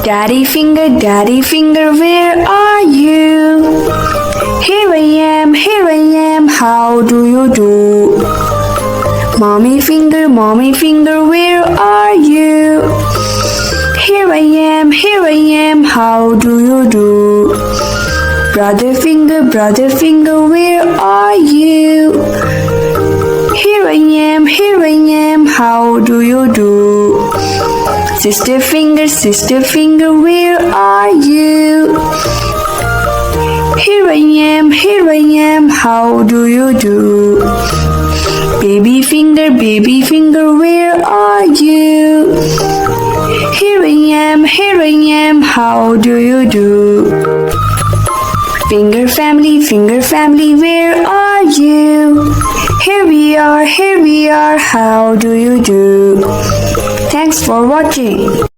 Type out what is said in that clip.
Daddy finger, where are you? Here I am, how do you do? Mommy finger, where are you? Here I am, how do you do? Brother finger, where are you? Here I am, how do you do? Sister finger, where are you? Here I am, how do you do? Baby finger, where are you? Here I am, how do you do? Finger family, where are you? Here we are, how do you do? Thanks for watching.